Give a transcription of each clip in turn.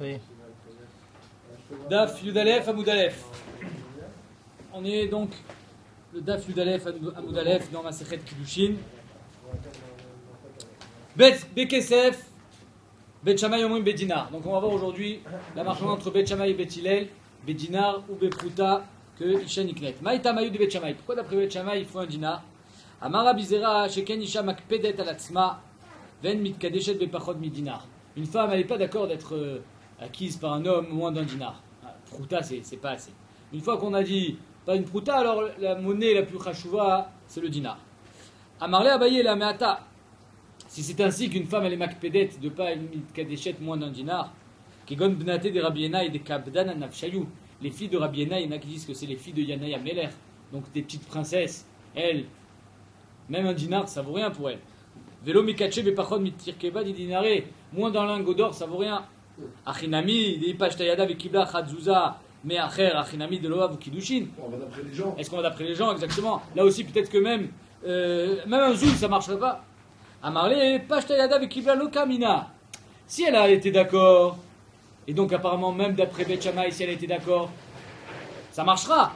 Oui. Daf Yudalef Amoudalef. On est donc le Daf Yudalef Amoudalef dans Masechet Kiddushin. Bet Bekesef, Bet Shammai Omrim Bet Dinar. Donc on va voir aujourd'hui la marche entre Bet Shammai et Bet Hillel, Bet Dinar ou Bet Pruta que Isha Niknet. Maïta Maïu de Bet Shammai. Pourquoi d'après Bet Shammai il faut un dinar? Amara Bizera Sheken Isha Makpedet Alatzma Ven Mitkadeshet Bepachot Midinar. Une femme elle n'est pas d'accord d'être acquise par un homme moins d'un dinar. Pruta c'est pas assez. Une fois qu'on a dit pas une pruta, alors la monnaie la plus chachouva c'est le dinar. Amarle Abaye la Meata. Si c'est ainsi qu'une femme elle est makpedet de pas une mitkadeshet moins d'un dinar, Kegon Bnate de Rabbi Yena et de Kabdan Nafshayou. Les filles de Rabbi Yena, il y en a qui disent que c'est les filles de Yanaï Ameler, donc des petites princesses. Elles, même un dinar ça vaut rien pour elles. Velo Mikache Bepachon Mitirkeba di dinare, moins d'un lingot d'or ça vaut rien. Achinami, des Pashtayada Vekibla Khadzuza, mais Acher, Achinami de Loav ou Kiddushin. On va d'après les gens. Est-ce qu'on va d'après les gens exactement? Là aussi peut-être que même un zoul ça marcherait pas. Amarle Pashtayada Vekibla Lokamina. Si elle a été d'accord, et donc apparemment même d'après Bet Shammai, si elle a été d'accord, ça marchera.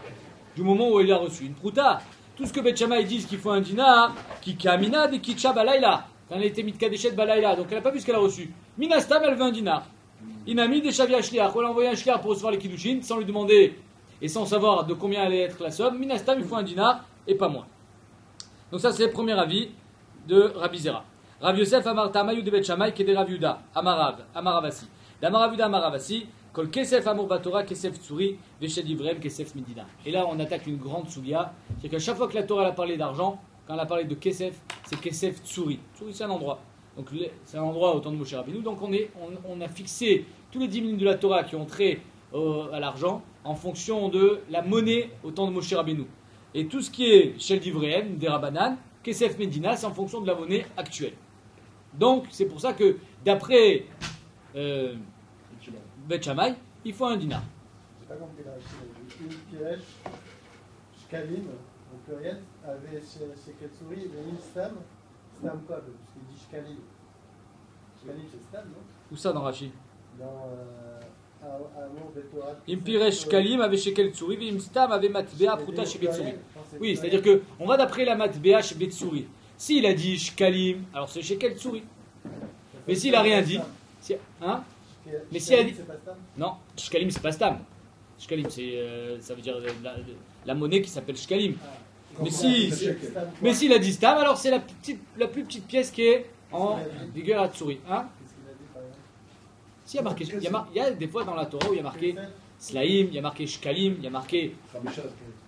Du moment où elle a reçu une pruta. Tout ce que Bet Shammai disent qu'il faut un dinar, qui kamina de kitcha balayla. Quand elle a été mitkadeshet balayla, donc elle n'a pas vu ce qu'elle a reçu. Minastam, elle veut un dinar. Inami de Shavia Shliach. On a envoyé un shliach pour recevoir les kiddushin sans lui demander et sans savoir de combien allait être la somme. Minastam, il faut un dinar et pas moins. Donc ça c'est le premier avis de Rabbi Zera. Rav Yosef Amarta Mayu de Bet Shammai Kede Rav Yuda Amaravasi. D'Amarav Yuda Amaravasi, Kol Kesef Amor Batora Kesef Tsuri Veshed Ivrem Kesef Medina. Et là on attaque une grande soulia, c'est qu'à chaque fois que la Torah a parlé d'argent, quand elle a parlé de Kesef, c'est Kesef Tsuri. Tsuri c'est un endroit. Donc c'est un endroit au temps de Moshe Rabbeinu. Donc on a fixé tous les 10 minutes de la Torah qui ont trait à l'argent en fonction de la monnaie au temps de Moshe Rabbeinu. Et tout ce qui est Shel Divrem, des Rabanan, Kesef Medina, c'est en fonction de la monnaie actuelle. Donc c'est pour ça que d'après Bet Shammai, il faut un dinar. J'ai pas compris là. Une piège, Shkalim, au pluriel, avait chez Ketsuri, il y avait une stam. Stam quoi? Parce qu'il dit Shkalim. Shkalim c'est stam, non? Où ça dans Rashi? Dans Amour Betorah. Im Piresh Shkalim avait Shekel Tsuri, Im Stam avait Matbea Pruta chez Betsuri. Oui, c'est-à-dire qu'on va d'après la Matbea chez Betsuri. S'il a dit Shkalim, alors c'est Shekel Tsuri. Mais s'il n'a rien dit, hein? Mais si elle dit non, Shkalim c'est pas Stam. Shkalim c'est ça veut dire la monnaie qui s'appelle Shkalim. Mais s'il a dit Stam, alors c'est la plus petite pièce qui est en vigueur à Tsuri. Hein? Si, il y a des fois dans la Torah où il y a marqué Slaim, il y a marqué Shkalim, il y a marqué.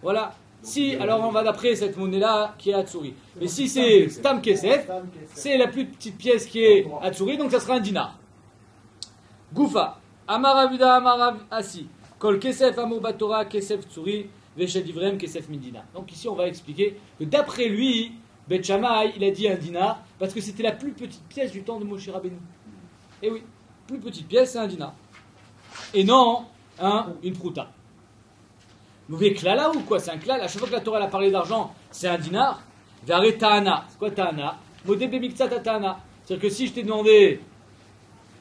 Voilà. Si, alors on va d'après cette monnaie-là qui est à Tsuri. Mais si c'est Stam Kesef, c'est la plus petite pièce qui est à Tsuri, donc ça sera un dinar. Goufa, Amaravuda Amarav Asi, Kol Kesef Amor Batora Kesef Tsuri, Veshed Ivrem Kesef Midina. Donc ici on va expliquer que d'après lui, Bet Shammai, il a dit un dinar parce que c'était la plus petite pièce du temps de Moshe Rabbeinu. Et oui, plus petite pièce c'est un dinar. Et non, une pruta. Vous voyez klala ou quoi? C'est un klal. À chaque fois que la Torah a parlé d'argent, c'est un dinar. Vare ta'ana. C'est quoi ta'ana? Modé bemiktsat ta'ana. C'est-à-dire que si je t'ai demandé,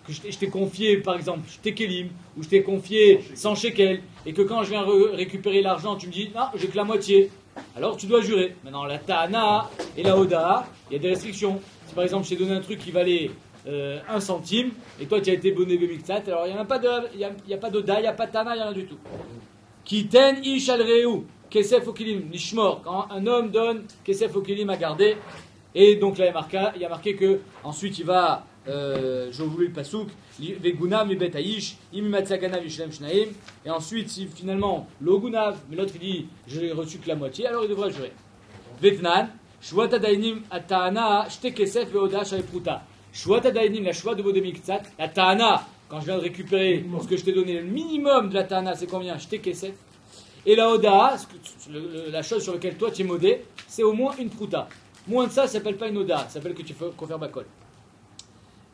que je t'ai confié par exemple, je t'ai kelim, ou je t'ai confié 100 shekels, et que quand je viens récupérer l'argent, tu me dis, non, j'ai que la moitié. Alors tu dois jurer. Maintenant, la ta'ana et la oda, il y a des restrictions. Si par exemple je t'ai donné un truc qui valait 1 centime, et toi tu as été bonné bemiktsat, alors il n'y a pas d'oda, il n'y a pas de ta'ana, il n'y a rien du tout. Kiten ish al reu, kesef okilim, nishmor. Quand un homme donne kesef okilim à garder, et donc là il y a marqué que ensuite il va, j'ai oublié le pasouk, vegunav mi betaish, im matzaganav yishlem shnaim, et ensuite si finalement l'ogunav, mais l'autre il dit j'ai reçu que la moitié, alors il devra jurer. Vetnan, shvat adainim atana, shte kesef veoda shalpruta. Shvat adainim, la shvat de bodemiktsat, la ta'ana. Quand je viens de récupérer ce que je t'ai donné, le minimum de la ta'ana, c'est combien? Je t'ai kesef. Et la oda, la chose sur laquelle toi tu es modé, c'est au moins une pruta. Moins de ça, ça s'appelle pas une oda, ça s'appelle que tu fais kofer bakol.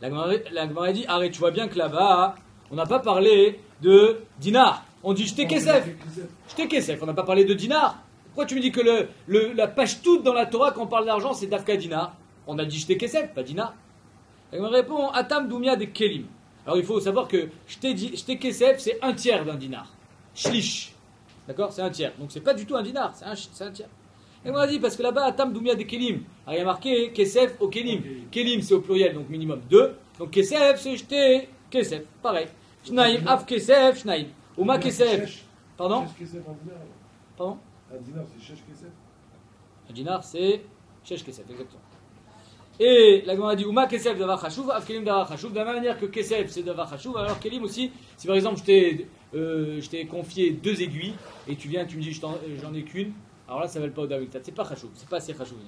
La Gemara dit, arrête, tu vois bien que là-bas, on n'a pas parlé de dinar. On dit je t'ai kesef. Je t'ai kesef, on n'a pas parlé de dinar. Pourquoi tu me dis que la page toute dans la Torah, quand on parle d'argent, c'est dafka dinar? On a dit je t'ai kesef, pas dinar. La Gemara répond, atam doumia de kelim. Alors il faut savoir que j'étais kesef, c'est un tiers d'un dinar. Shlish. D'accord? C'est un tiers. Donc c'est pas du tout un dinar, c'est un tiers. Et on a dit, parce que là-bas, Atam Doumia des Kelim. Alors il y a marqué kesef au Kelim. Kelim c'est au pluriel, donc minimum 2. Donc kesef, c'est j'étais kesef. Pareil. Shnaim, af kesef, shnaim. Uma kesef. Pardon? Pardon? Un dinar, c'est Shesh Kesef. Un dinar, c'est Shesh Kesef, exactement. Et la Gemara dit Uma Kesef Davar Chashuv, Av Kelim Davar Chashuv. De la même manière que Kesef c'est Davar Chashuv, alors Kelim aussi, si par exemple je t'ai confié 2 aiguilles et tu viens, tu me dis j'en ai qu'une, alors là ça ne va pas au Daviltat, c'est pas Chashuv, c'est pas assez Chashuv.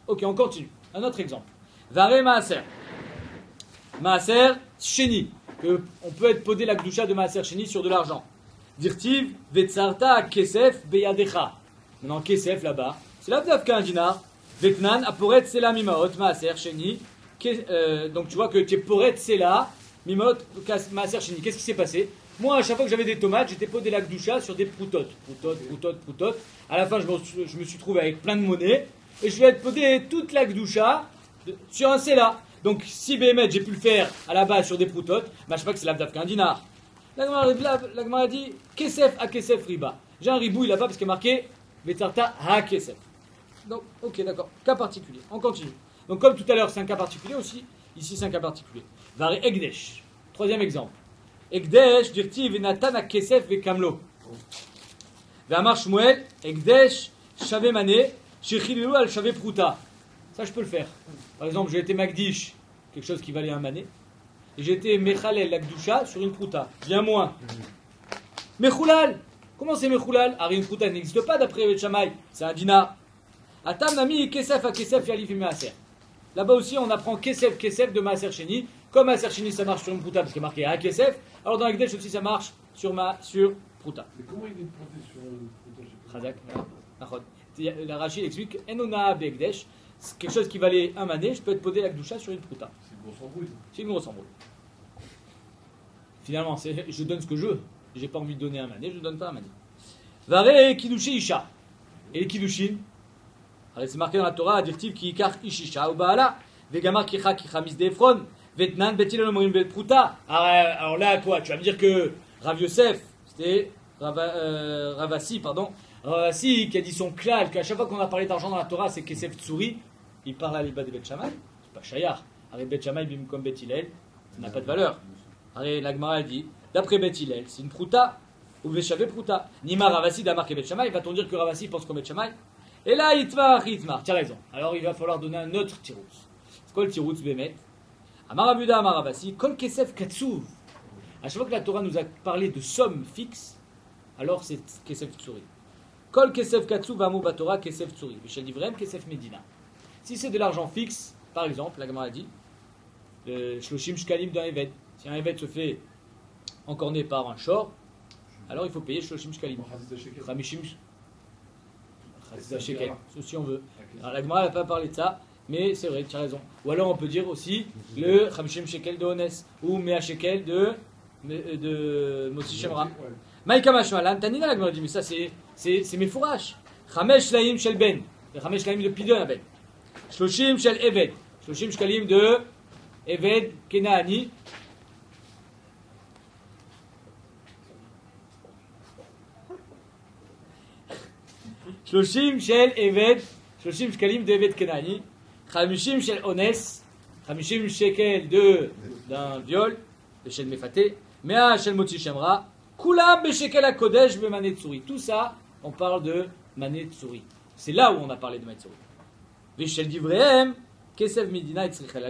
Ok, on continue. Un autre exemple. Vare Maaser. Maaser Sheni. On peut être podé la Gdusha de Maaser Sheni sur de l'argent. Dirtiv Vetsarta Kesef Beyadecha. Maintenant, Kesef là-bas, c'est là qu'un dinar. Vetnan, Aporet Sela Mimaot, Maaser Sheni. Donc tu vois que tu es Poret Sela Mimaot, Maaser Sheni. Qu'est-ce qui s'est passé? Moi, à chaque fois que j'avais des tomates, j'étais podé la Gdusha sur des proutotes. Proutotes. À la fin, je me suis trouvé avec plein de monnaie. Et je vais être podé toute la Gdusha sur un Sela. Donc si Béhémet, j'ai pu le faire à la base sur des proutotes, bah, je sais pas que c'est l'abdaf qu'un dinar. La Gemara dit Kesef a Kesef riba. J'ai un ribouille là-bas parce qu'il est marqué Vetarta ha Kesef. Donc, ok, d'accord. Cas particulier. On continue. Donc, comme tout à l'heure, c'est un cas particulier aussi. Ici, c'est un cas particulier. Vari Egdesh. Troisième exemple. Egdesh, dirti venatan a Kesef ve Kamlo. Ve'amar Shmuel, Egdesh, Shave Mané, Shechilelu al Shave Pruta. Ça, je peux le faire. Par exemple, j'ai été Magdish, quelque chose qui valait un mané. Et j'ai été Mechalel, la Gdusha, sur une prouta. Bien moins. Mechoulal. Comment c'est Mechoulal? Ah, une prouta n'existe pas d'après le Shamaï. C'est un dinar. Atam nami kesef a kesef yalif maaser. Là-bas aussi, on apprend kesef de maaser sheni. Comme maaser sheni, ça marche sur une prouta parce qu'il est marqué a kesef. Alors dans Ekdesh aussi, ça marche sur prouta. Mais comment il est porté sur une prouta? Chazak. La Rachid explique enona be'ekdesh. C'est quelque chose qui valait un mané. Je peux être podé la Gdusha sur une prouta. C'est une grosse embrouille. C'est une grosse embrouille. Finalement, je donne ce que je veux. J'ai pas envie de donner un mané, je donne pas un mané. Vare kidushi isha. Et les kidushin, c'est marqué dans la Torah, adjectif qui ikar ishisha ou baala, vegamar kicha kichamis d'Ephron, vetnan betil l'omorim vel pruta. Alors là, quoi? Tu vas me dire que Rav Yosef, c'était Ravasi, Ravasi qui a dit son klal, qu'à chaque fois qu'on a parlé d'argent dans la Torah, c'est Kesef Tsuri, il parle à l'Iba de Bet Shammai, c'est pas Shayar. Arrête Bet Shammai bim comme Bet Hillel, ça n'a pas de valeur. Arrête, la Gemara dit, d'après Bet Hillel, c'est une pruta, ou Veshavé pruta. Nima Ravasi d'Amar ke Bet Shammai, va-t-on dire que Ravasi pense comme Bet Shammai? Et là, Itmar, tu as raison. Alors il va falloir donner un autre tirouz. C'est quoi le tirouz, Bémet? Amar Abuda, Amar Ravasi, Kol Kesef Katsuv. À chaque fois que la Torah nous a parlé de somme fixe, alors c'est Kesef Tsuri. Kol Kesef Katsuv, Amou Batora, Kesef Tsuri. Michel Divrem, Kesef Medina. Si c'est de l'argent fixe, par exemple, la Gemara a dit, le Shloshim Shkalim d'un Evet. Si un Evet se fait encorner par un shor, alors il faut payer Shloshim Shkalim. Ramishim Shekel, si on veut. Alors, la Gemara n'a pas parlé de ça, mais c'est vrai, tu as raison. Ou alors on peut dire aussi le Chamishim Shekel de Ones, ou Mea Shekel de Motsi Shemra. Maïka Mashmalan, Tanina, la Gemara dit, mais ça c'est mes fourrages. Chamesh Laim Shel Ben, Chamesh Laim de Pidon Ben. Shloshim Shel Eved, Shloshim Shkalim de Eved Kenaani. Shloshim Shel Eved, Shloshim Shkalim de Eved Kenaani. Chamishim Shel Ones, Chamishim Shekel d'un viol, de Shel Mefaté. Mea Shel Motsi Shemra. Kulam Beshekel HaKodesh Bemané Tsuri. Tout ça, on parle de Mané Tsuri. C'est là où on a parlé de Mané Tsuri. Veshel Divrehem, Kesef Medina et Tzrichel.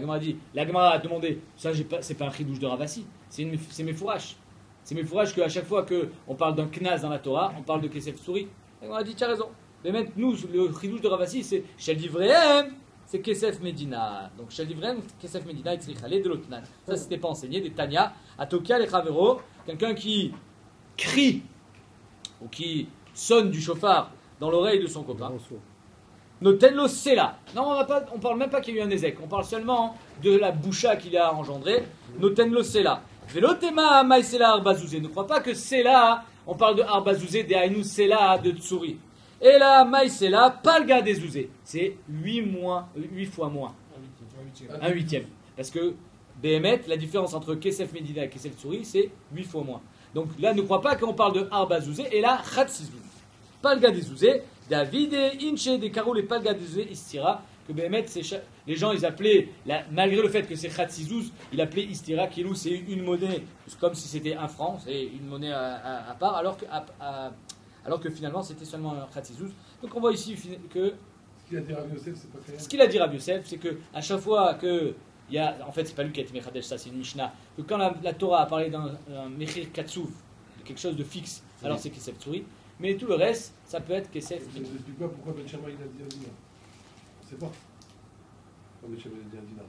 La Gemara a demandé, ça c'est pas un chidouche de Ravasi, c'est mes fourrages. C'est mes fourrages qu'à chaque fois qu'on parle d'un Knaz dans la Torah, on parle de Kesef Tsuri. La Gemara a dit, tu as raison. Mais maintenant, nous, le chidouche de Ravasi, c'est Shel Divrehem, c'est Kesef Medina. Donc Shel Divrehem, Kesef Medina et Tzrichel et de l'Otnan. Ça, c'était pas enseigné, des Tanya, Atokia, les Chavero, quelqu'un qui crie ou qui sonne du chauffard dans l'oreille de son copain. Notenlo Sela. Non, on parle même pas qu'il y a eu un ézek. On parle seulement de la boucha qu'il a engendrée. Notenlo Sela. Velotema Maï Sela Arbazouzé. Ne crois pas que Sela, on parle de Arbazouzé, de Aïnou Sela de Tsuri. Et là, Maï Sela, Palga des Zouzé. C'est 8 fois moins. Un huitième. Parce que Béhémet, la différence entre Kesef Medina et Kesef Tsouri, c'est 8 fois moins. Donc là, ne crois pas qu'on parle de Arba Zouzé et là, Khatsizouz. Palga des Zouzé, David et Inche des Karol et Palga des Zouzé Istira, que Béhémet, les gens ils appelaient, malgré le fait que c'est Khatsizouz, ils appelaient Istira, Kilou, c'est une monnaie, comme si c'était un franc, c'est une monnaie à part, alors que finalement c'était seulement un Khatsizouz. Donc on voit ici que. Ce qu'il a dit Rav Yosef, c'est pas clair. Ce qu'il a dit Rav Yosef, c'est que à chaque fois que il y a, en fait, c'est pas lui qui a été Mechadesh, ça c'est une Mishnah, que quand la Torah a parlé d'un Mechir Katsouf, de quelque chose de fixe, alors c'est Kesef Tsouri, mais tout le reste, ça peut être Kesef. Ça nous explique pas pourquoi Ben Shammai il a dit un dinar. On sait pas. Pourquoi Ben Shammai il a dit un dinar.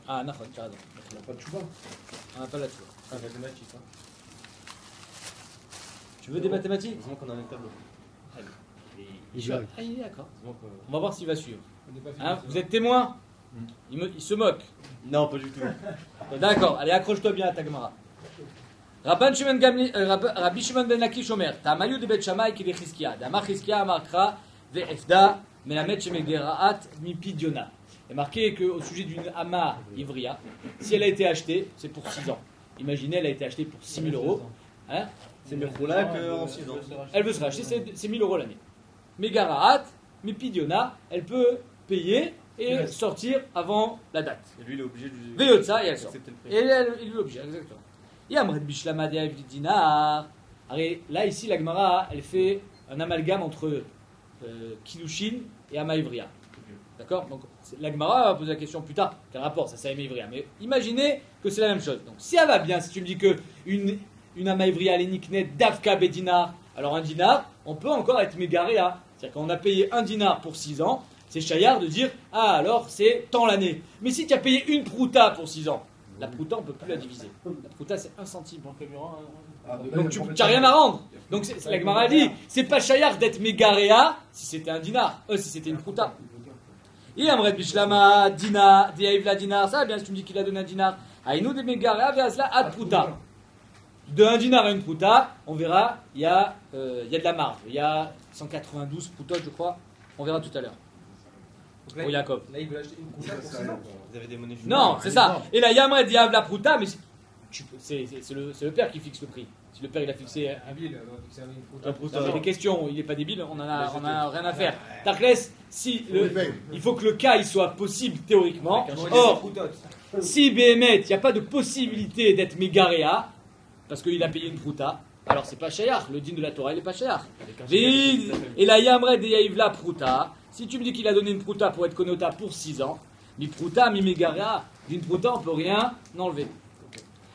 Ah, non, tu as raison. On n'a pas de chouba. On n'a pas la Torah. Ah, mathématiques. Hein. Tu veux des mathématiques? Heureusement qu'on a un tableau. Il est d'accord. Heureusement On va voir s'il va suivre. On n'est pas fini, Hein, ça. vous êtes témoin? Il se moque. Non, pas du tout. D'accord, allez, accroche-toi bien à ta Gemara. Rabbi Shimon ben Lakish Omer, Tamayu de Bet Shammai ki Chizkia, Damar Chizkia Amarkra ve'efda melamet shemegeraat mipidiona. Il est marqué qu'au sujet d'une Ama Ivria, si elle a été achetée, c'est pour 6 ans. Imaginez, elle a été achetée pour 6 000 euros. Hein, C'est mieux là qu'en 6 ans. elle veut se racheter, c'est 1 000 euros l'année. Megaraat, mipidiona, elle peut payer et sortir avant la date. Et lui, il est obligé de Veyotsa, et elle sort. accepter le Et prix. il est obligé, exactement. Yamred Bishlama de Dinar. Là, ici, la Gemara, elle fait un amalgame entre Kiddushin et Ama Ivria. D'accord? Donc, la Gemara va poser la question plus tard. Quel rapport? Ça, c'est Ama Ivria. Mais imaginez que c'est la même chose. Donc, si elle va bien, si tu me dis que une Ama Ivria, elle est niknet Davka Bedinar, alors un dinar, on peut encore être mégaréa. C'est-à-dire qu'on a payé un dinar pour 6 ans, c'est chayard de dire ah, alors c'est tant l'année. Mais si tu as payé une prouta pour 6 ans, la prouta, on ne peut plus la diviser. La prouta, c'est 1 centime. Donc tu n'as rien à rendre. Donc la Gemara dit, c'est pas chayard d'être mégaréa si c'était un dinar, si c'était une prouta. Et Amred Bishlama, Dina, Diaïvla dinar, ça bien si tu me dis qu'il a donné un dinar. Aïnou de mégaréa, Viasla, ad prouta. De un dinar à une prouta, on verra, il y a de la marge. Il y a 192 proutotes, je crois. On verra tout à l'heure. Pour Yaakov. Là, il veut acheter une prouta pour 6 ans. Vous avez des monnaies juives. Non, c'est ça. Et là, Yamred Diab la prouta, mais c'est le père qui fixe le prix. Si le père il a fixé un bill, c'est des questions, il n'est pas débile, on en a rien à faire. Tarkles, il faut que le cas il soit possible théoriquement. Or, si Béhémet, il n'y a pas de possibilité d'être mégaréa, parce qu'il a payé une prouta, alors c'est pas shayar, le din de la Torah il n'est pas shayar. Et là, Yamred et Yaïvla prouta, si tu me dis qu'il a donné une prouta pour être konota pour 6 ans, mi prouta, mi mégaréa, d'une prouta on peut rien enlever.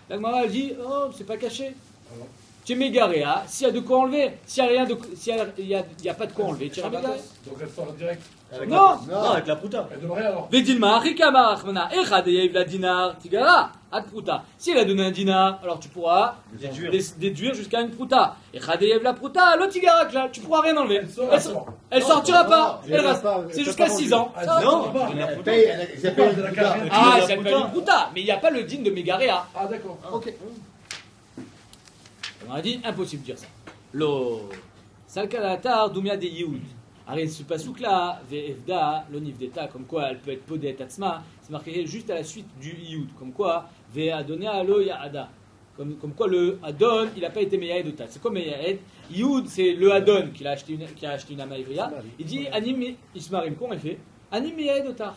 La Gemara elle dit, oh, c'est pas caché. Tu es mégaréa, s'il y a de quoi enlever, s'il n'y a pas de quoi enlever, tu es mégaréa. Donc elle sort direct. Non, avec la prouta. Elle donne rien alors. Vedilma, Rikama, Rachmana, Echad, Yaïvla dinar, Tigara, ad prouta. Si elle a donné un dinar, alors tu pourras déduire jusqu'à une prouta. Echad, Yaïvla prouta, l'autre Tigara, là, tu pourras rien enlever. Elle sortira pas. Elle reste. C'est jusqu'à 6 ans. Non, Elle paye de la carte. Ah, c'est elle paye une prouta, mais il n'y a pas le din de mégaréa. Ah d'accord. Ok. On a dit impossible de dire ça. Lo Salkalatar Doumia de Yehoud. Arrête ce pasouk là, Ve'efda, l'onif d'État, comme quoi elle peut être podé tatsma, c'est marqué juste à la suite du Yehoud, comme quoi Ve'adonea lo Ya'ada. Comme quoi le Adon, il n'a pas été Meyahed Otat. C'est quoi Meyahed? Yehoud, c'est le Adon qui a acheté une Ama Ivria. Il dit Anim Ismarim, comment il fait? Anim Meyahed Otar.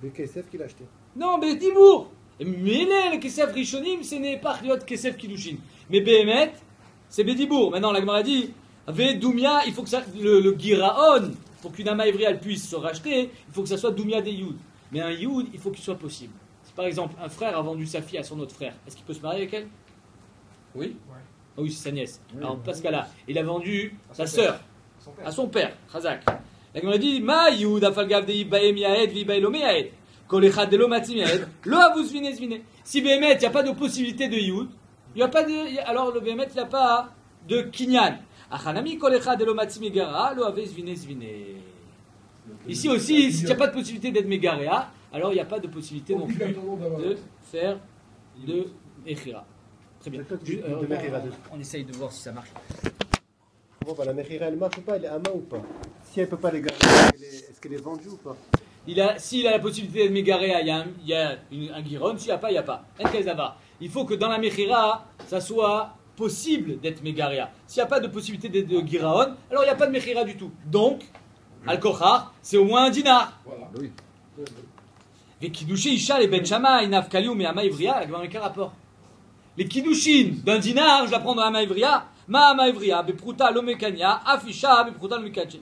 Le KSF qu'il a acheté. Non, mais Dibour. Mais le Kesef Rishonim, ce n'est pas Riot Kesef Kiddushin. Mais Béhémet, c'est Bédibour. Maintenant, la Gemara dit, Doumia, il faut que ça, le Giraon, pour qu'une Ama Ivria elle puisse se racheter, il faut que ça soit Doumia des Youd. Mais un Youd, il faut qu'il soit possible. Si par exemple, un frère a vendu sa fille à son autre frère, est-ce qu'il peut se marier avec elle? Oui. Ah oui, c'est sa nièce. Alors, parce qu'elle a, il a vendu sa sœur à son père, Khazak. La Gemara dit, Ma Youd, Afalgav de Ibaem Yaed, Vibaelome Yaed. Si Béhémet, il n'y a pas de possibilité de Youd, il y a pas de, alors le Béhémet, il n'a pas de Kinyan. Ici aussi, s'il n'y a pas de possibilité d'être Mégaréa, alors il n'y a pas de possibilité non plus de faire de Mechira. Très bien. On essaye de voir si ça marche. Bon, bah, la Mechira, elle marche ou pas? Elle est Ama ou pas? Si elle ne peut pas les garder, est-ce qu'elle est vendue ou pas? S'il a la possibilité d'être Megaréa, il y a un Giron, s'il n'y a pas, il n'y a pas. Il faut que dans la Mechira, ça soit possible d'être Megaréa. S'il n'y a pas de possibilité d'être de Giraon, alors il n'y a pas de Mechira du tout. Donc, Al-Kochar, c'est au moins un dinar. Voilà. Oui. Les Kiddushi Isha, les Ben Shama, Inaf Kaliou, mais Ama Ivria, avec un rapport. Les Kiddushin d'un dinar, je la prends dans Ama Ivria, Ma Ama Ivria, Bepruta Lomekania, Afisha, Bepruta Lomekacha.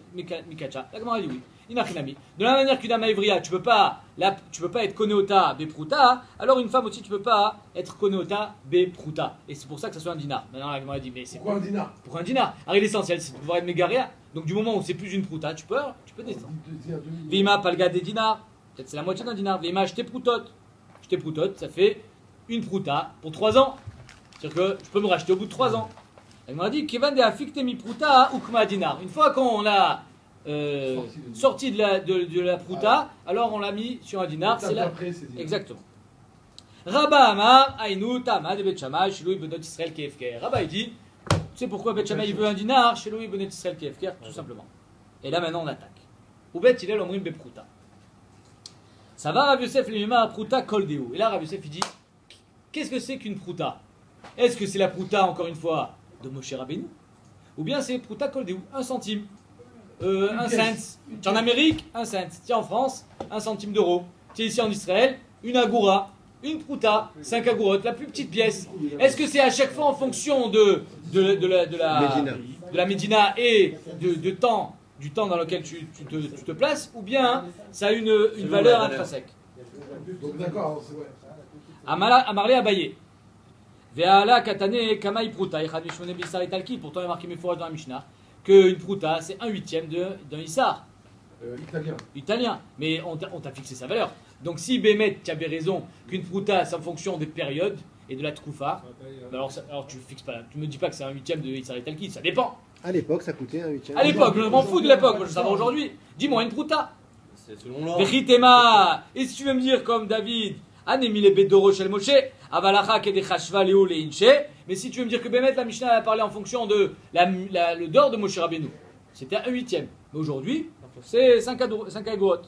La Gemara dit oui. Inachinami. De la même manière qu'une Ama Ivria, tu peux pas être Koneota Bepruta, alors une femme aussi, tu peux pas être Koneota Bepruta. Et c'est pour ça que ça soit un dinar. Maintenant, la Gemara dit, mais c'est Pourquoi un dinar? pour un dinar. Alors l'essentiel, c'est de pouvoir être Megaréa. Donc du moment où c'est plus une Pruta, tu peux descendre. Vima Palga des dinars. Peut-être c'est la moitié d'un dinar. Vima, je t'ai proutote, ça fait une prouta pour 3 ans. C'est-à-dire que je peux me racheter au bout de 3 ans. Elle m'a dit Kevan de afiktemi prouta ukma dinar. Une fois qu'on l'a sorti de la prouta, alors on l'a mis sur un dinar. C'est là. Exactement. Rabba Amar, Aïnou, Tama, de Bet Shammai, Shilou Ibn Israël Kefker. Rabba il dit tu sais pourquoi Bet Shammai il veut un dinar, Shilou Ibn Israël Kefker, tout simplement. Et là maintenant on attaque. Ou Bet il est l'omrim beprouta. Ça va, Rav Yosef l'imima prouta koldeu. Et là, Rav Yosef il dit qu'est-ce que c'est qu'une prouta? Est-ce que c'est la prouta, encore une fois, de Moshe Rabbeinu? Ou bien c'est prouta koldeu, 1 centime, 1 cent. Tiens en Amérique, 1 cent. Tiens en France, 1 centime d'euro. Tiens ici en Israël, une agoura, une prouta, 5 agourotes, la plus petite pièce. Est-ce que c'est à chaque fois en fonction de la Médina et du temps dans lequel tu te places, ou bien ça a une valeur intrinsèque. Donc d'accord, c'est vrai. Amarle Abaye. Ve'ala katane kamai pruta. Echad bisar italki. Pourtant il y a marqué Meforaj dans la Mishnah qu'une pruta c'est 1/8 d'un Issar. Italien. Mais on t'a fixé sa valeur. Donc si Bémet, tu avais raison qu'une pruta c'est en fonction des périodes et de la tkoufa, alors tu fixes pas. Tu me dis pas que c'est 1/8 de Issar italki. Ça dépend. À l'époque, ça coûtait 1/8. À l'époque, je m'en fous de l'époque, moi je sais pas aujourd'hui. Dis-moi une prouta. C'est selon l'ordre. Vechitema. Et si tu veux me dire comme David, Anemi le bedoro shel Moshe, avalacha kedechashva leo le inche. Mais si tu veux me dire que Bémet, la Mishnah a parlé en fonction de le dor de Moshe Rabbeinu, c'était 1/8. Mais aujourd'hui, c'est 5 agorot.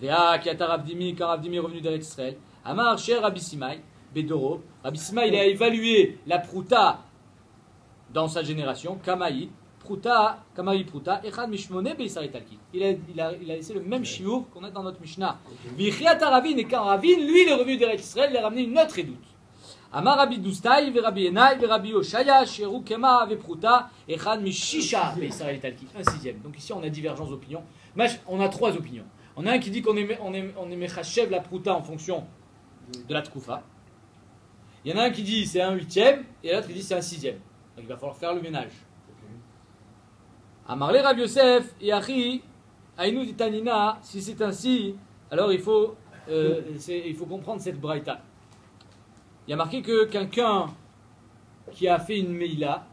Vea kiata Ravdimi, quand Ravdimi est revenu d'Eretz Israël, Amar cher Rabbi Simai, bedoro. Rabbi Simai, il a évalué la prouta dans sa génération, Kamaï. Pruta, Kamari Pruta, Echad Mishmone Beisar Italki. Il a laissé le même chiour qu'on a dans notre Mishnah. Vichiat Ravin, et quand Ravin, lui, il est revenu d'Eretz Israël, il a ramené une autre édoute. Amar Rabbi Doustai, Rabbi Enai, Rabbi Oshaya, Sheru Kema, Pruta, Echad Mishisha Beisar Italki. 1/6. Donc ici, on a divergence d'opinion. On a 3 opinions. On a un qui dit qu'on est Mechachev la Pruta en fonction de la Tkoufa. Il y en a un qui dit c'est 1/8, et l'autre qui dit c'est 1/6. Donc il va falloir faire le ménage. Amarle Rav Yosef, Yachi, Aïnou Ditanina, si c'est ainsi, alors il faut comprendre cette braïta. Il y a marqué que quelqu'un qui a fait une meila,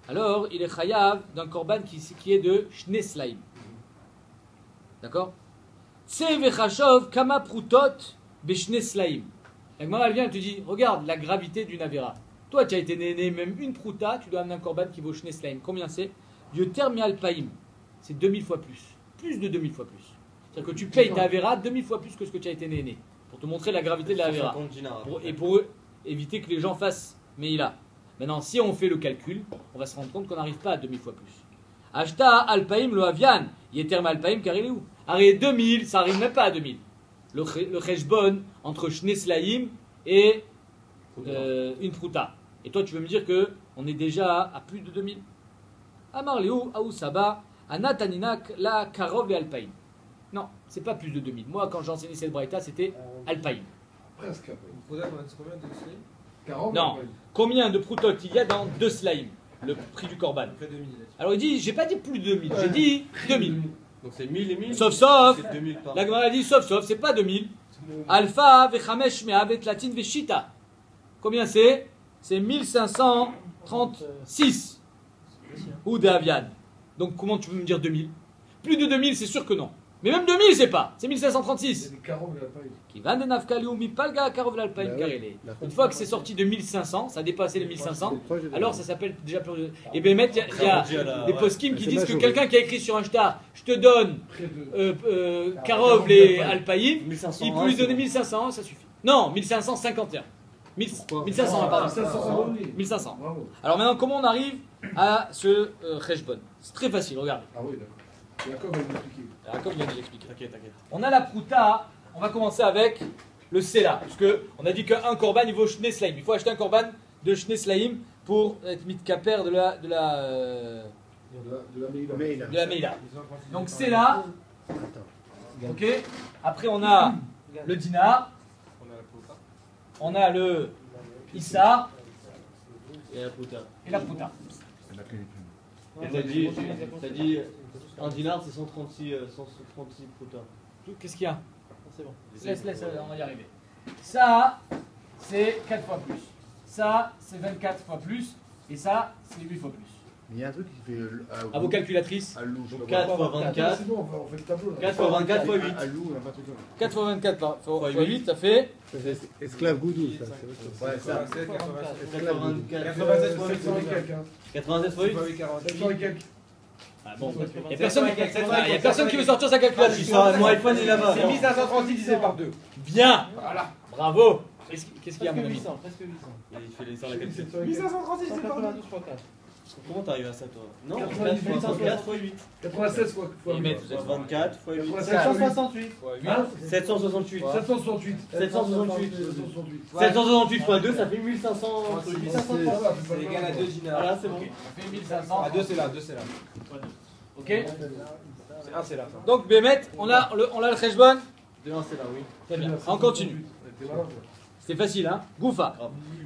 alors il est chayav d'un korban qui est de shneslaim. D'accord? Tse vechashov kama prutot beshneslaim. La Gemara vient et te dit, regarde la gravité d'une avéra. Toi, tu as été né même une prouta, tu dois amener un korban qui vaut shneslaim. Combien c'est? Yoter mi alpaim. C'est 2000 fois plus. Plus de 2000 fois plus. C'est-à-dire que tu payes ta avéra 2000 fois plus que ce que tu as été né. Pour te montrer la gravité de la avéra. Et pour éviter que les gens fassent meila. Maintenant, si on fait le calcul, on va se rendre compte qu'on n'arrive pas à 2000 fois plus. Ashta alpaim lo avian. Yeter mi alpaim car il est où? Arrête 2000, ça n'arrive même pas à 2000. Le cheshbon entre shneslaim et une prouta. Et toi, tu veux me dire que on est déjà à plus de 2000? Amar Léo, Aousaba, Anataninak, la Karov et Alpaïm. Non, c'est pas plus de 2000. Moi, quand j'ai enseigné cette braïta, c'était Alpaïm. Presque. Combien de slime 40. Non. Combien de proutot il y a dans 2 slaim, le prix du korban? Près de 2000. Alors il dit, j'ai pas dit plus de 2000, j'ai dit 2000. Donc c'est 1000 et 1000. Sauf. C'est 2000 par. La Gemara dit sauf, c'est pas 2000. Alpha vechamesh me'avet latin veshita. Combien c'est? C'est 1536. Ou de Aviad. Donc comment tu veux me dire 2000? Plus de 2000, c'est sûr que non. Mais même 2000, c'est pas. C'est Il y a 1536. des carreaux, il a pas eu. Qui va de Nafkaliou Mipalga Karov l'Alpaïm Bah oui. Karélé. La Une fois que c'est sorti de 1500, ça a dépassé les 1500, C'est proche de- alors ça s'appelle déjà plus. Et Bémet, il y a rendu à la- des ouais. poskim qui C'est disent que majoré. quelqu'un qui a écrit sur un shtar, je te donne Près de. Karov les Alpaïm, 1500. il peut lui donner 1500, ça suffit. Non, 1551. 1500, pardon. 500 oui. 1500. Bravo. Alors maintenant, comment on arrive à ce Rejbon? C'est très facile, regardez. Ah oui, d'accord. Jacob va nous expliquer. Alors, comme il vient de l'expliquer. T'inquiète, t'inquiète. On a la prouta, on va commencer avec le Sela, parce qu'on a dit qu'un korban il vaut Shne Slaim. Il faut acheter un korban de Shne Slaim pour être mitkaper de la De la Meïla. Mais il a- Meïla. Donc Sela, Attends. ok. Après on a le dinar, On a la prouta. on a le Issa Et la puta. et la prouta. Et t'as dit, un dinar c'est 136 puta. Qu'est-ce qu'il y a? C'est bon. Laisse, on va y arriver. Ça, c'est 4 fois plus. Ça, c'est 24 fois plus. Et ça, c'est 8 fois plus. Il y a un truc qui fait. À vos calculatrices. À Lou, je sais pas 4 fois Ah, 24. c'est bon, on fait le tableau. là. 4 fois 24 fois 8. À Lou, on a pas de truc comme 4 fois 24 fois Fois 8, ça fait. ça. C'est esclave goudou, ça. c'est- Ouais, ça. 87, 87. 4 fois 24. 87 fois 700 et quelques, hein. 96 fois 8. 700 et quelques. Ah bon, il n'y a 700 personne qui veut sortir sa Je suis calculatrice. sur mon iPhone est là-bas. C'est 1536 divisé par 2. Bien, Voilà. bravo. Qu'est-ce qu'il y a, mon ami? Presque 800. Il fait les 100 la calcul. 700 et quelques. 1536 divisé par 2. 192 fois 4. Comment t'arrives à ça toi? Non, 4 98, fois 4 fois 8. 96 fois Et mettre, 8. vous êtes 24 fois 8. 768. Hein 768. 768. 768. 768. 768 fois 2, ça fait 1500. 1500. C'est égal à 2 dinars. Voilà, c'est bon. Ça fait 1500. Ah, 2 c'est là, 2 c'est là. Ok. C'est 1 c'est là. ça. Donc, Bémet, on a le Khejbon. 2-1 c'est là, oui. Très bien. On continue. T'es malin, toi. C'était facile, hein? Goufa.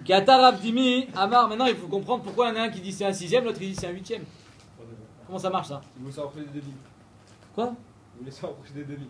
Katar Abdimi, Amar. Maintenant, il faut comprendre pourquoi il y en a un qui dit c'est un sixième, l'autre il dit c'est un huitième. Comment ça marche ça? Il vous sort plus des demi. Quoi? Il vous sort plus des demi.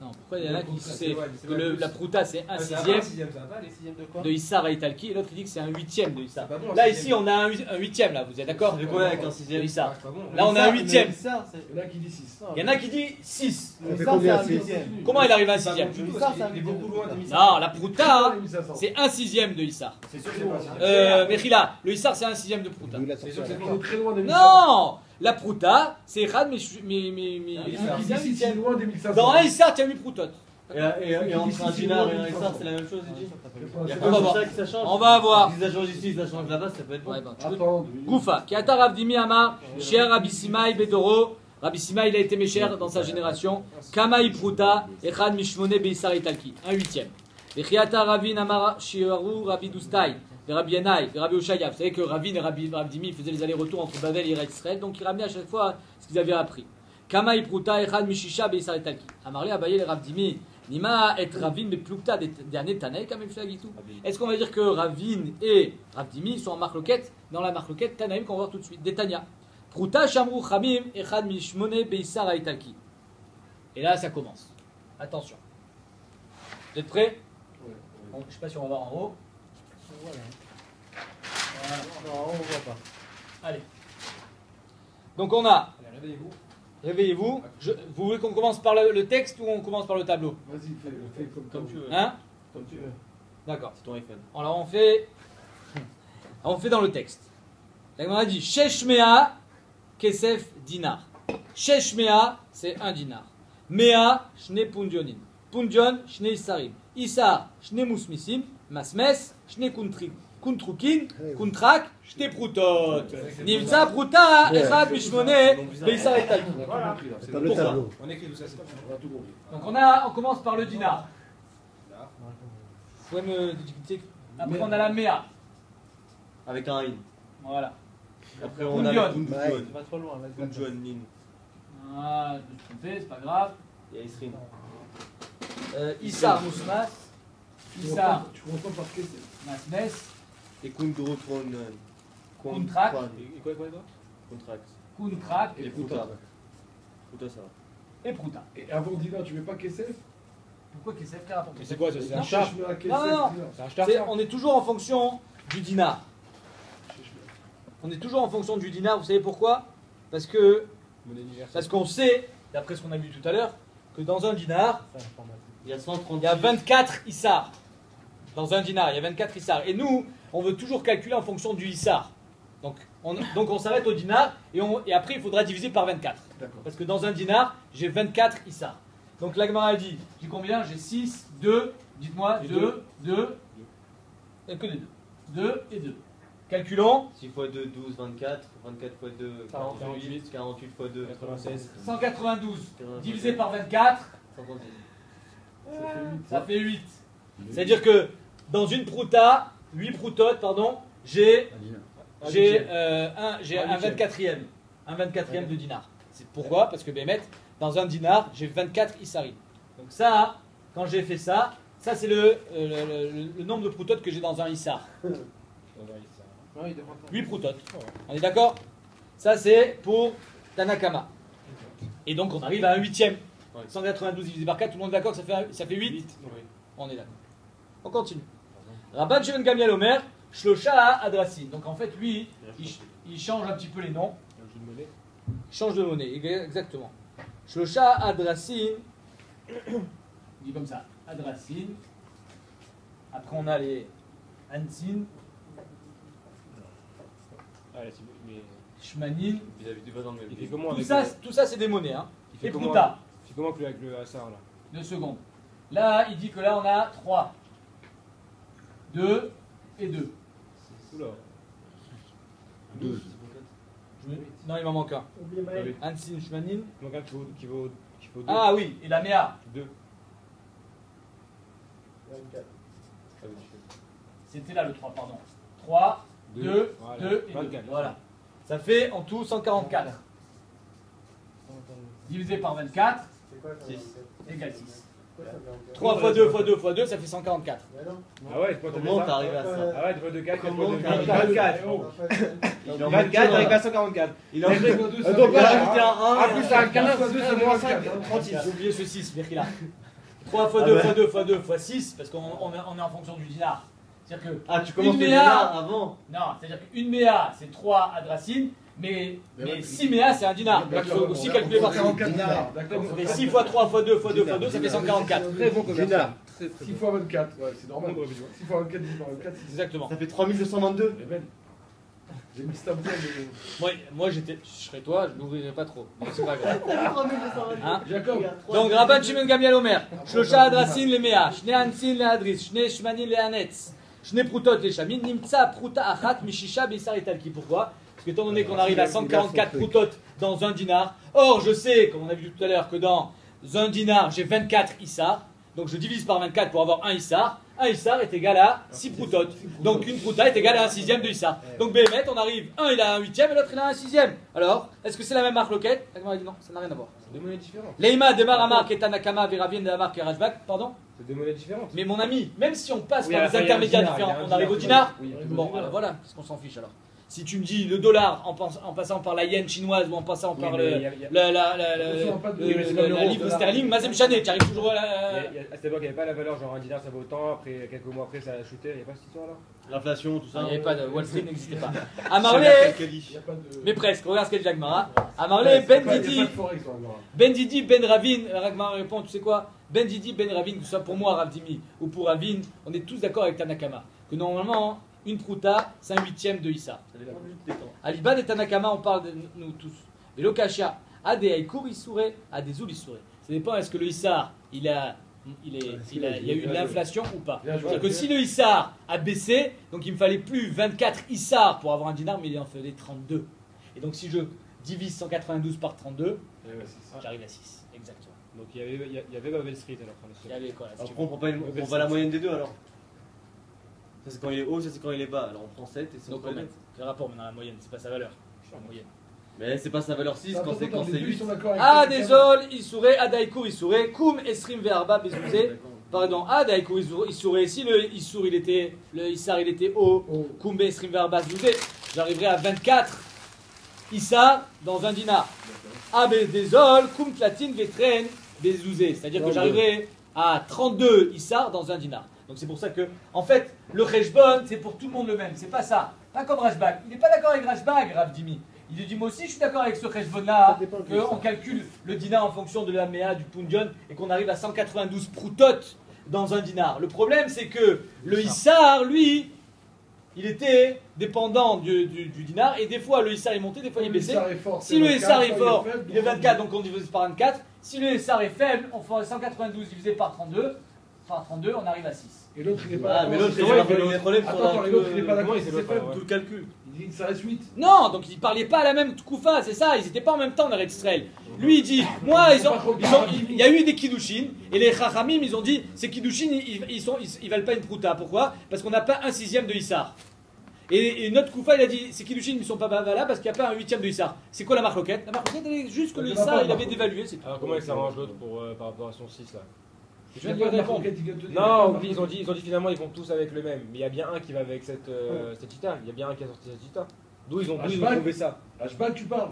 Non, pourquoi il y en a qui disent C'est vrai, c'est que vrai. la prouta c'est un C'est sixième un sixième, ça va. Les sixièmes de quoi? de Issar à Italki et l'autre il dit que c'est un huitième de Issar. C'est pas bon, Là un ici on a un huitième là, vous êtes d'accord? Ça fait quoi avec un De 6ème? Issar. C'est pas bon. Là on a un huitième. Ça, c'est. Il y en a qui dit 6. Il y en a qui dit 6. Ça fait Ça, combien, c'est un six? huitième. Comment il arrive à un C'est pas sixième? bon du tout, Ça, parce ça qu'il est veut beaucoup dire- loin de 1500. Non, la prouta c'est un sixième de Issar. C'est sûr que c'est pas ça. Mechila, le Issar c'est un sixième de prouta. D'où la C'est sortie sûr à que la c'est fin. On est très loin des 1500. Non! La prouta c'est Rad mais. Il dit 6, c'est loin des 1500. Dans un Issar tu as 8 proutotes. Et entre un dinar et un Issar, c'est la même chose, il dit. Il y a On va pas voir. ça que ça change. On va voir. Si ça change ici, ça change là-bas, ça peut être bon. Ouais, ben, tu- Attends. Goufa, Kiata Ravdimi Amar, cher Rabbi Simaï Bedoro. Rabbi Simaï, il a été mécher dans sa génération. Kamaï Pruta, Echad Mishmone Beisar Italki, un huitième. Et Chiata Ravin Amar Shiaru Rabbi Doustai, et Rabbi Yanaï, et Rabbi Oshaya. Vous savez que Ravin et Rabbi Dimi faisaient les allers-retours entre Babel et Israël, donc ils ramenaient à chaque fois ce qu'ils avaient appris. Kamaï Pruta, Echad Mishisha Beisar Italki. Amarle Abaye et Rabbi Dimi. Nima et Ravin mais Plukta des derniers Tanaï quand même tout. Est-ce qu'on va dire que Ravin et Ravdimi sont en marloquette dans la marloquette Tanaïm qu'on va voir tout de suite des Tanya. Pruta Shamru Khamim Echad Mishmone Beisar Aitalki. Et là ça commence. Attention. Vous êtes prêts? Bon, je ne sais pas si on va voir en haut. Voilà. Non, on voit pas. Allez. Donc on a. Allez, réveillez-vous. Réveillez-vous. Vous voulez qu'on commence par le texte ou on commence par le tableau? Vas-y, fais Comme tu veux. Hein? Comme tu veux. D'accord. C'est ton iPhone. Alors on fait dans le texte. Là, on a dit Sheshmea Kesef Dinar. Sheshmea c'est un dinar. Mea Shne Pundionin. Pundion Shne Isarim. Isar Shne Musmisim. Masmes Shne Kuntrukin. Kuntrak Shne Prutot. Nimtsa Pruta Echad Mishmone Beisar Etal. On a tout compris là. C'est Dans le Pourquoi tableau. On écrit tout ça, c'est pas On a tout compris. Donc on commence par le dinar. Vous pouvez me dicter. Après on a la Mea. Avec un in. Voilà. Après, on a Pundion. le Tu Pundion. vas trop loin. vas-y. Pundion, nin. Ah, je me suis trompé, c'est pas grave. Il y a Isrin. Issar Mousmas. Issar Tu comprends par que c'est. Masmes. Et Kundrotron. Kuntrak. Et quoi Contract. Kuntrak. Et Pruta. Pruta, ça va. Et Pruta. Et avant Dina, tu mets pas Kessef? Pourquoi Kesef quel rapport? C'est quoi ça? C'est un Non. char. Sheshmea Kesef, Non, non, non. Dina. C'est un char. On est toujours en fonction du dinar. On est toujours en fonction du dinar, vous savez pourquoi? Parce qu'on sait d'après ce qu'on a vu tout à l'heure, que dans un dinar, Il y a 130. il y a 24 issars. Dans un dinar, il y a 24 issars. Et nous, on veut toujours calculer en fonction du issar. Donc on s'arrête au dinar et après il faudra diviser par 24. D'accord. Parce que dans un dinar, j'ai 24 issars. Donc la Gemara dit, j'ai combien? J'ai 6, 2, dites-moi, 2, 2, et que des 2. 2 et 2. Calculons. 6 x 2, 12, 24. 24 x 2, 48. 48 x 2, 96. 192 divisé par 24, 136. ça fait 8. C'est-à-dire que dans une prouta, 8 proutotes, pardon, j'ai un 24e. Un 24e de dinar. C'est pourquoi? Parce que Bémet, dans un dinar, j'ai 24 issarim. Donc ça, quand j'ai fait ça, ça c'est le nombre de proutotes que j'ai dans un issar. 8 proutotes. On est d'accord? Ça c'est pour Tanakama. Et donc on arrive à un huitième. 192 divisé par 4, tout le monde est d'accord que ça fait 8? On est d'accord. On continue. Rabban Shimon Gamliel Omer, Shlosha Adrasin. Donc en fait, lui, il change un petit peu les noms. Il change de monnaie, exactement. Shlosha Adrasin. Il dit comme ça. Adrasin. Après, on a les Ansin, Shmanin. Il a vu du dans le même. Il fait comment Tout avec ça, c'est des monnaies. Hein. Il fait Et comment Prouta. Il fait comment avec le Hassar là 2 secondes. Là, il dit que là, on a 3. 2 et 2. Oula. 12. Non, il m'en manque un. Oubliez Maël. Ansin, Shmanin. Il manque un qui vaut 2. Ah oui, et la Méa. 2. 24. C'était là le 3, pardon. 3, 2, Voilà. 2 et 2. 24. Voilà. Ça fait en tout 144. Divisé par 24 C'est quoi ça? 6. égale 6. Pourquoi ça fait encore? 3 fois 2 fois 2 fois 2, ça fait 144. Mais non. Ah ouais, comment Comment t'es arrivé à ça? Ah ouais, 2 fois 2, 4, 4 Comment fois 2, t'es arrivé à 24. On va faire- 24, arrive à 144. Il a rajouté Donc il a voilà. rajouté un 1. Ah, plus un 15 fois 2, c'est moins 5. 36. J'ai oublié ce 6, Berkila. 3 fois 2 fois 2 fois 2 fois 6, parce qu'on est en fonction du dinar. C'est-à-dire que. Ah, tu commences Une le méa. dinar avant. Non, c'est-à-dire qu'une méa, c'est 3 adracines, mais 6 méas, c'est un dinar. Donc il faut aussi calculer par 44 dinars. D'accord. Mais 6 fois 3 fois 2 fois 2 fois 2, ça fait 144. Très bon commerçant. 6 fois 24, ouais, c'est normal. 6 fois 24, 10 fois 24, c'est Exactement. Ça fait 3222. Eh ben, j'ai mis ça bien, mais. Moi je serais toi, je n'ouvrirais pas trop. Donc c'est pas grave. Hein? Jacob. Donc Rabban Shimon Gamliel Omer, Shlosha Adrasin le Mea, Shne Ansin le Adris, Shne Shmanin le Anetz, Shne Prutot le Shamin, Nimtsa Pruta Achat Mishisha Beisar Italki. Pourquoi? Parce que étant donné qu'on arrive à 144 prutot dans un dinar, or je sais, comme on a vu tout à l'heure, que dans un dinar j'ai 24 issars, donc je divise par 24 pour avoir un issar. Un issar est égal à 6 prutot. Donc une pruta est égale à un sixième de issar. Donc Béhémet, on arrive, un il a un huitième et l'autre il a un sixième. Alors, est-ce que c'est la même marque loquette? La Gemara dit non, ça n'a rien à voir. C'est 2 monnaies différentes. Leima Demar Amar Ketanakama Veravien de Amar Kerajbak, pardon? C'est 2 monnaies différentes. Mais mon ami, même si on passe Oui, par à la des fin, il y a un intermédiaires dinar, différents, il y a un on arrive au dinar. dinar. Oui, Bon, alors voilà, qu'est-ce qu'on s'en fiche alors? Si tu me dis le dollar en passant par la yen chinoise ou en passant par mais il y a- la livre sterling, Mazem Chané, tu arrives toujours à la. À cette époque, il n'y avait pas la valeur, genre un dinar ça vaut autant, après quelques mois après ça a chuté, il n'y a pas cette histoire là. L'inflation, tout Il ça. n'y avait pas de Wall Street, n'existait pas. Chez Amarlé, Kali. Il n'y a pas de. mais presque, regarde ce qu'elle dit Agmara. Ouais, Amarlé, c'est Ben pas- il y a Didi, pas de forex dans le Gemara. Ben Didi, Ben Ravin, Agmara répond, tu sais quoi? Ben Didi, Ben Ravin, que ce soit pour moi, Rav Dimi, ou pour Ravin, on est tous d'accord avec Tanakama. Que normalement, une prouta, c'est un huitième de Issa. Ça dépend juste des temps. Aliban et Tanakama, on parle de nous tous. Mais l'Okasha, a des Haïkour Issouré, a des Zoul Issouré. Ça dépend, est-ce que le Issar, il y a eu de l'inflation ou pas. Bien joué. C'est-à-dire que si le Issar a baissé, donc il me fallait plus 24 Issar pour avoir un dinar, mais il en fallait 32. Et donc si je divise 192 par 32, Eh ouais, c'est ça. j'arrive à 6. Exactement. Donc il y avait Babel Street alors. Il y avait quoi là, si Alors tu pourquoi on prend pas la moyenne des deux alors? Ça c'est quand il est haut, ça c'est quand il est bas. Alors on prend 7 et c'est Donc on on met quel rapport maintenant la moyenne, c'est pas sa valeur. La moyenne. Mais c'est pas sa valeur 6 Ça, quand c'est attends, les deux, ils 8. sont d'accord avec Ah, Tanakama. désolé, Issouré, Adaïkour Issouré, Koum Esrim Verba Bezouzé. Pardon, Adaïkour Issouré, si le Issour il était, le Issar il était haut, Oh. Koum Esrim Verba Bezouzé, j'arriverai à 24 Issar dans un dinar. Abe Dezol, Koum Platine Vetren Bezouzé, c'est-à-dire que j'arriverai à 32 Issar dans un dinar. Donc c'est pour ça que, en fait, le Rejbon, c'est pour tout le monde le même, c'est pas ça. Pas comme Rajbag. Il n'est pas d'accord avec Rajbag, Rav Dimi. Il lui dit moi aussi je suis d'accord avec ce cheshbon-là, Ça dépend du qu'on Issar. calcule le dinar en fonction de la méa, du punjon, et qu'on arrive à 192 proutotes dans un dinar. Le problème c'est que le Issar, lui, il était dépendant du dinar, et des fois le Issar est monté, des fois il est baissé. Si le Issar est fort, il est 24, donc on divise par 24. Si le Issar est faible, on fait 192 divisé par 32, on arrive à 6. Et l'autre, il n'est pas Ah, mais l'autre, c'est il vrai a que le problème sur Attends, et l'autre, il n'est pas d'accord, Comment il c'est sait pas, faible. ouais. tout le calcul. Il dit, ça reste 8. Non, donc ils parlaient pas à la même koufa, c'est ça, ils n'étaient pas en même temps dans Israël. Lui il dit, moi il y a eu des kiddushin, et les chachamim ils ont dit, ces kiddushin ils valent pas une prouta. Pourquoi? Parce qu'on n'a pas un sixième de Issar. Et notre koufa il a dit, ces kiddushin ne sont pas valables parce qu'il n'y a pas un huitième de Issar. C'est quoi la marloquette? La marloquette elle est juste que le Issar il avait dévalué, c'est tout. Alors comment il s'arrange l'autre par rapport à son 6 là? Je viens de lui répondre. Non, ils ont dit finalement ils vont tous avec le même. Mais il y a bien un qui va avec cette chita. Il y a bien un qui a sorti cette chita. D'où ils ont trouvé ça? Ashbal, tu parles.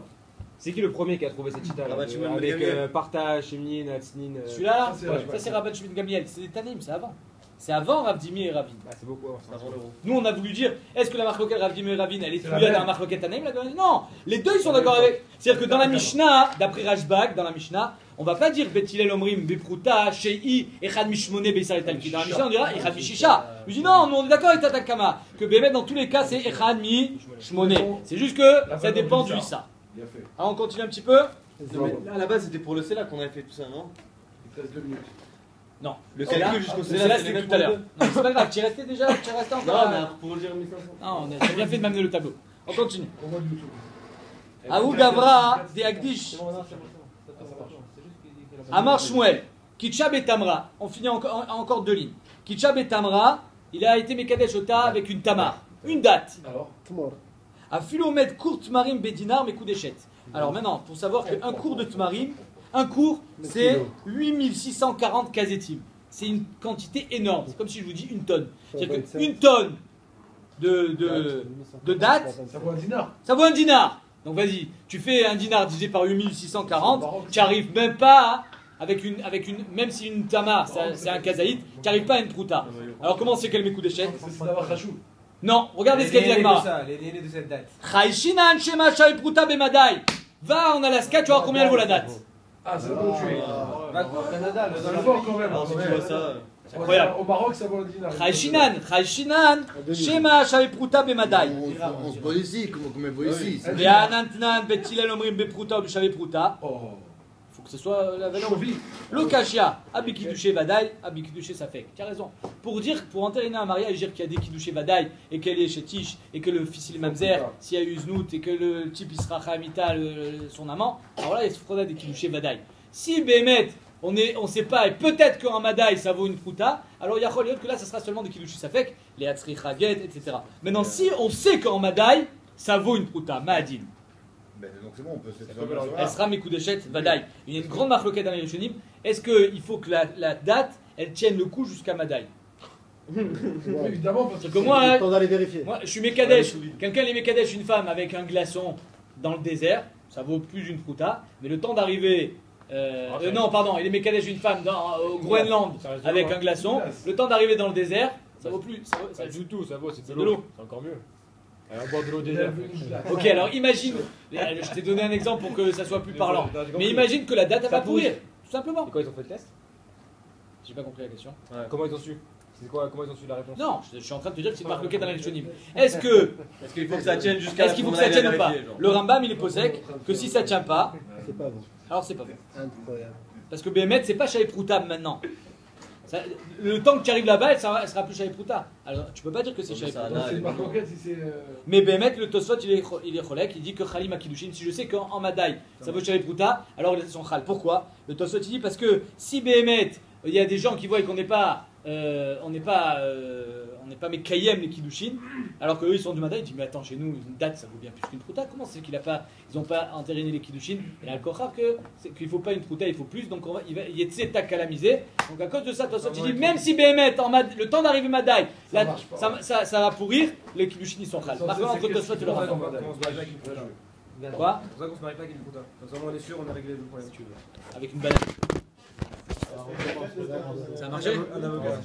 C'est qui le premier qui a trouvé cette chita là, Rabban Shimon avec Gamliel. Partage, Shemnin, Hatznin. Celui-là, Ça, c'est ça Rabban c'est Rabban Shimon Gamliel, c'est des Tanim, c'est avant. C'est avant Rav Dimi et Ravin. Ah, c'est beaucoup avant ça. Avant l'euro. Nous on a voulu dire, est-ce que la marloquette Rav Dimi et Ravin elle est C'est la trouillée dans même. la marloquette Tanaïm? Non, les deux ils sont d'accord avec. C'est-à-dire que dans la Mishnah, d'après Rashbag, dans la Mishnah, on va pas dire Betilel Omrim Bepruta Shei Echad Mishmone Beisar et Talki. Dans la Mishnah on dira Echad Mishisha. Je dis non, nous on est d'accord avec Tatakama que Bémet dans tous les cas c'est Echad Mishmone. C'est juste que ça dépend du Issa. Bien fait. Alors on continue un petit peu. Non, mais à la base, c'était pour le CELA qu'on avait fait tout ça, non? Il te reste 2 minutes. Non, Le c'est là, calcul jusqu'au c'est CELA, là c'est les c'était mêmes tout à l'heure. pour Non, c'est pas grave, tu es resté déjà, tu es resté les deux. encore. Non, mais pour dire 1500. Non, on a bien fait de m'amener le tableau. On continue. On voit du YouTube. Aou Gavra de Agdish. Amar Shmuel, Kitcha Betamra, on finit encore deux lignes. Kitcha Betamra, il a été Mekadesh Ota avec une Tamar, une date. Alors, Tmor. A Philomètre court Tmarim Bedinar Mekudeshet. Alors maintenant, pour savoir qu'un cours de Tmarim, un cours c'est 8640 kazetim. C'est une quantité énorme. C'est comme si je vous dis une tonne. C'est-à-dire qu'une tonne de date, ça vaut un dinar. ça vaut un dinar. Donc vas-y, tu fais un dinar divisé par 8640, tu n'arrives même pas avec une, même si une tama c'est un kazaït, tu n'arrives pas à une prouta. Alors comment c'est qu'elle met coup d'échec? C'est d'avoir Khashou. Non, regardez ce qu'elle dit Agmara. Les nés de cette date. Chayshinan shema shay prouta bemadai. Va en Alaska, tu vas voir combien elle vaut la date. Ah, c'est bon, tu es. Va au Canada, C'est fort quand même. Alors, si tu vois ça. C'est incroyable. Au Maroc, ça vaut un dinar. Chayshinan shema shay prouta bemadai. On se voit ici, comme on me voit ici. Ve'anantnan betilel omrim beprouta ou beshavé prouta. Oh. Faut que ce soit la valeur. Chauvi. Lokashia, abikidouché vadaï, abikidouché safek. Tu as raison. Pour entériner un mariage, dire qu'il y a des kidouché vadaï et qu'elle est chétiche et que le fils il est mamzer, s'il y a eu znout et que le type il sera khamita, son amant, alors là il se fera des kidouché vadaï. Si Bémet, on sait pas, et peut-être qu'en madaï ça vaut une prouta, alors il y a que là ça sera seulement des kidouché safek, les hatzri chaget, etc. Maintenant, si on sait qu'en madaï ça vaut une prouta, ma'adin. Ben, donc c'est bon, on peut se faire Elle sera mes coups d'échette, Vadaï. Il y a une grande marloquette dans les Rishonim. Est-ce qu'il faut que la date, elle tienne le coup jusqu'à Madaï? Évidemment, parce C'est que moi, Le temps d'aller vérifier. moi, je suis Mekadesh. Quelqu'un est Mekadesh une femme avec un glaçon dans le désert, ça vaut plus d'une prouta. Mais le temps d'arriver. Non, pardon, il est Mekadesh une femme au Groenland avec un glaçon. Le temps d'arriver dans le désert, ça vaut plus. Ça du tout, ça vaut, c'est C'est de de l'eau. l'eau. C'est encore mieux. Alors, boire de l'eau il a désert. vu une- Ok, alors imagine. Je t'ai donné un exemple pour que ça soit plus parlant. Mais imagine que la date, elle va pourrir. Tout simplement. Et quoi, ils ont fait le test? J'ai pas compris la question. Comment ils ont su? C'est quoi? Comment ils ont su la réponse? Non, je suis en train de te dire que c'est une marloquette dans les Rishonim. Est-ce que. Est-ce qu'il faut que ça tienne jusqu'à Est-ce qu'il faut que ça tienne ou pas? Le Rambam il est posek que si ça tient pas, C'est pas bon. alors c'est pas bon. Incroyable. Parce que Béhémet c'est pas Shaïprouta maintenant. Le temps que tu arrives là-bas, elle sera plus Shaïprouta. Alors tu peux pas dire que c'est Oui, ça Shaïprouta. C'est une marloquette si c'est. Mais Béhémet, le Tosfot il est cholek, il dit que Khalim Akidushin, si je sais qu'en Madaï ça vaut Shaïprouta, alors il est son Khal. Pourquoi? Le Tosfot il dit parce que si Béhémet, il y a des gens qui voient qu'on n'est pas. On n'est pas Mekayem les Kiddushin, alors qu'eux ils sont du Madaï, ils disent mais attends, chez nous une date ça vaut bien plus qu'une prouta, comment c'est qu'ils n'ont pas entériné les Kiddushin? Et là, le Kochar qu'il ne faut pas une prouta, il faut plus, donc il va y a tak calamisé. Donc à cause de ça, toi, tu dis même si Béhémet, le temps d'arriver Madaï, Ça marche pas. ça va pourrir, les Kiddushin ils sont khal. Par contre, entre toi, tu le racontes. On se marie pas avec une prouta. Quoi? C'est pour ça qu'on se marie pas avec une prouta. Comme ça, on est sûr, on a réglé le problème. Avec une banane. Ça a marché? Un avocat.